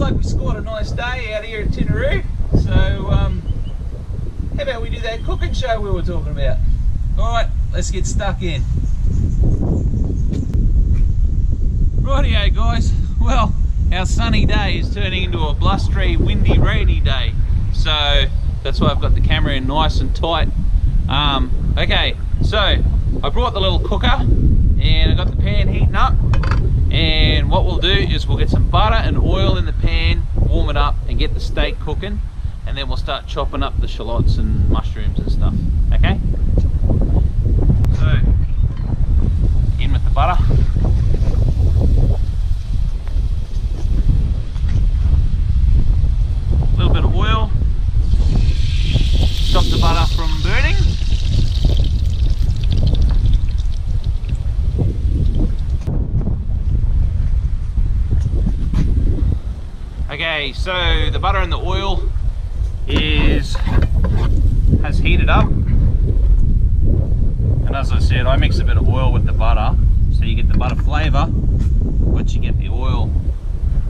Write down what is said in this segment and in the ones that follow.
like we scored a nice day out here at Tinaroo. So, how about we do that cooking show we were talking about? Alright, let's get stuck in. Rightio guys, well, our sunny day is turning into a blustery, windy, rainy day. So, that's why I've got the camera in nice and tight. Okay, so I brought the little cooker and I got the pan heating up. And what we'll do is we'll get some butter and oil in the pan, warm it up and get the steak cooking, and then we'll start chopping up the shallots and mushrooms and stuff. Okay? So, in with the butter. A little bit of oil. Stop the butter from burning. Okay, so the butter and the oil has heated up, and as I said, I mix a bit of oil with the butter so you get the butter flavour, but you get the oil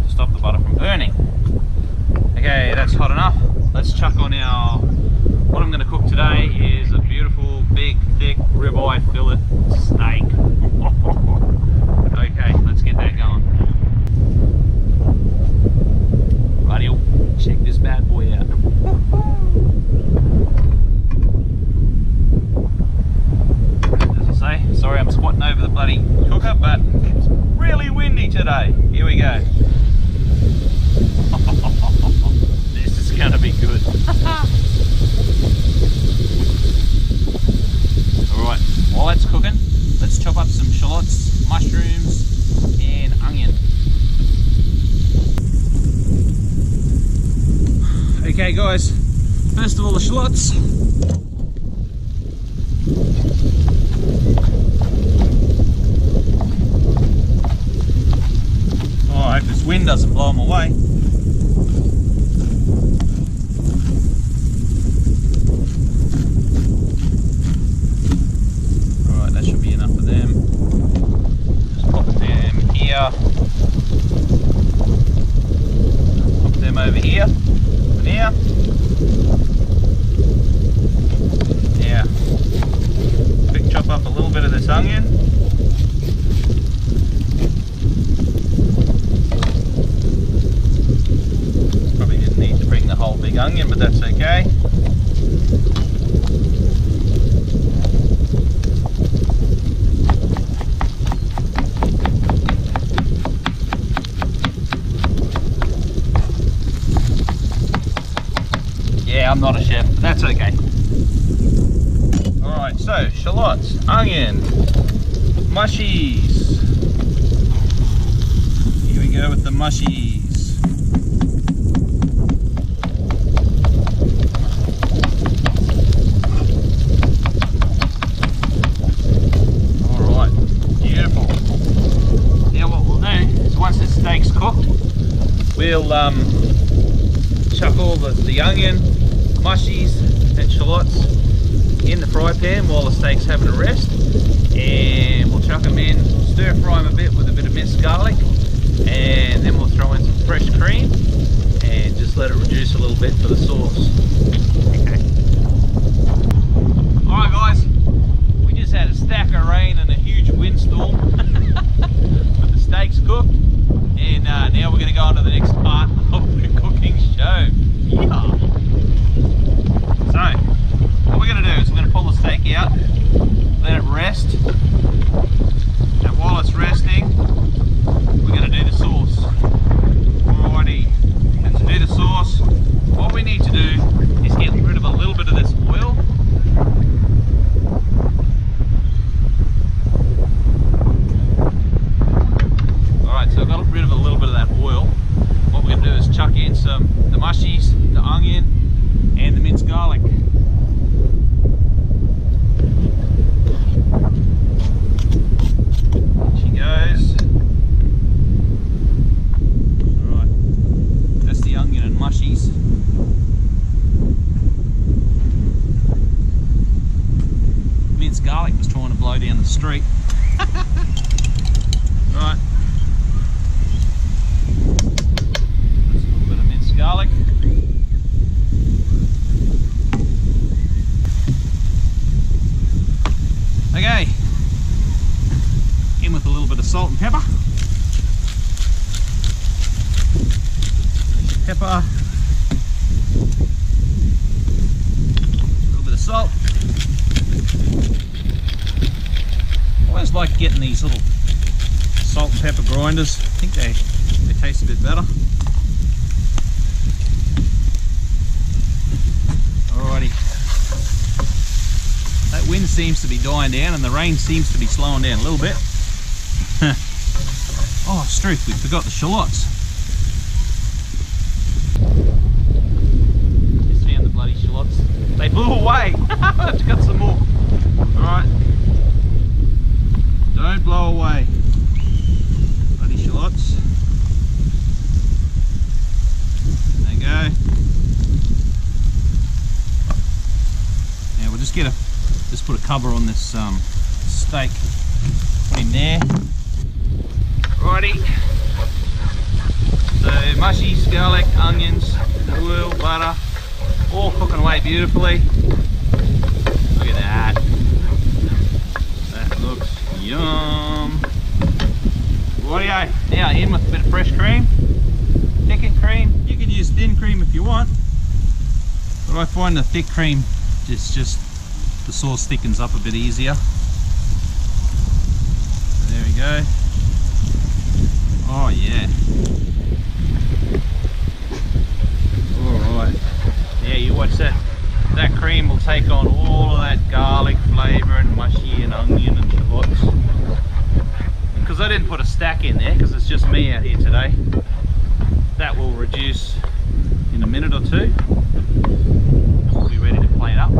to stop the butter from burning. Okay, that's hot enough. Let's chuck on our, what I'm going to cook today is a beautiful big thick ribeye fillet steak. Okay, let's get that going. Rightio, check this bad boy out. As I say, sorry I'm squatting over the bloody cooker, but it's really windy today. Here we go. This is gonna be good. Alright, while that's cooking, let's chop up some shallots, mushrooms, and onion. Okay guys, first of all the shallots. Oh, I hope this wind doesn't blow them away. Alright, that should be enough of them. Just pop them here. Pop them over here. Now, yeah, quick chop up a little bit of this onion. Probably didn't need to bring the whole big onion, but that's okay. I'm not a chef, but that's okay. Alright, so shallots, onion, mushies. Here we go with the mushies. Alright, beautiful. Now what we'll do is once the steak's cooked, we'll chuck all the onion, mushies and shallots in the fry pan while the steak's having a rest, and we'll chuck them in, stir fry them a bit with a bit of minced garlic, and then we'll throw in some fresh cream and just let it reduce a little bit for the sauce. Okay. Alright guys, we just had a stack of rain and a huge windstorm but the steak's cooked, and now we're going to go on to the next part of the cooking show. Yeah. So, what we're going to do is we're going to pull the steak out, let it rest, and while it's resting, we're going to do the sauce. Alrighty, and to do the sauce, what we need to do is get rid of a little bit of this oil. Alright, so I've got rid of a little bit of that oil. What we're going to do is chuck in the mushies, the onion, and the minced garlic. She goes. Alright, that's the onion and mushies. Minced garlic was trying to blow down the street. Right. salt and pepper. Pepper. A little bit of salt. I always like getting these little salt and pepper grinders. I think they taste a bit better. Alrighty. That wind seems to be dying down and the rain seems to be slowing down a little bit. Oh, Struth, we forgot the shallots. Just found the bloody shallots. They blew away. I've got some more. Alright. Don't blow away. Bloody shallots. There you go. Now we'll just put a cover on this steak. Put him there. Righty. So mushies, garlic, onions, oil, butter, all cooking away beautifully. Look at that. That looks yum. Rightio. Now in with a bit of fresh cream, thickened cream. You can use thin cream if you want, but I find the thick cream just the sauce thickens up a bit easier. So there we go. Oh yeah. Alright. Yeah, you watch that. That cream will take on all of that garlic flavour and mushy and onion and shallots. Because I didn't put a stack in there because it's just me out here today. That will reduce in a minute or two. We'll be ready to plate up.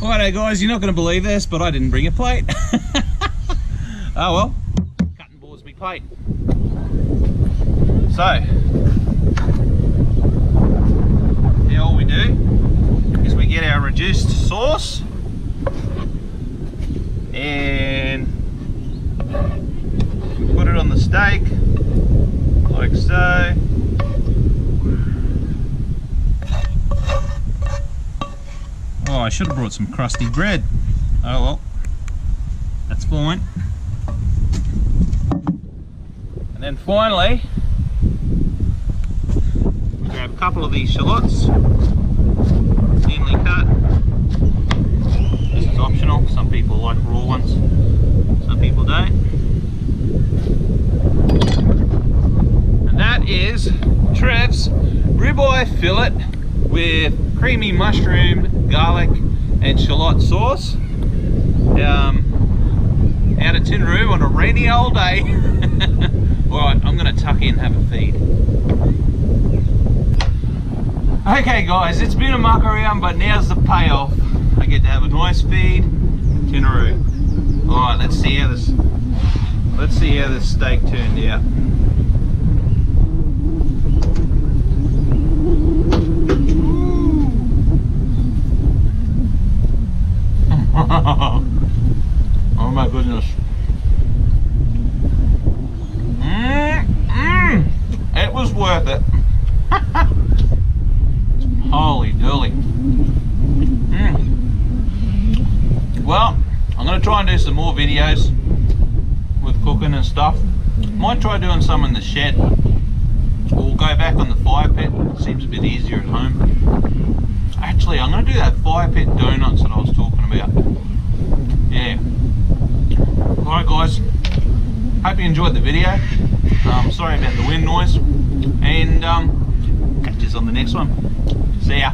Alright guys, you're not going to believe this, but I didn't bring a plate. Oh well, cutting boards me plate. So, now all we do is we get our reduced sauce and we put it on the steak, like so. Oh, I should have brought some crusty bread. Oh well, that's fine. And then finally, we grab a couple of these shallots, thinly cut. This is optional. Some people like raw ones, some people don't. And that is Trev's ribeye fillet with creamy mushroom, garlic and shallot sauce out of Tinaroo on a rainy old day. Alright, I'm going to tuck in and have a feed. Okay guys, it's been a muck around, but now's the payoff. I get to have a nice feed. Tinaroo. Alright, let's see how this steak turned out. Oh my goodness. It was worth it. Holy dooly. Well, I'm going to try and do some more videos with cooking and stuff. Might try doing some in the shed. Or go back on the fire pit. It seems a bit easier at home. Actually, I'm going to do that fire pit donuts that I was talking about. Yeah. Alright guys, hope you enjoyed the video. Sorry about the wind noise. And catch us on the next one. See ya.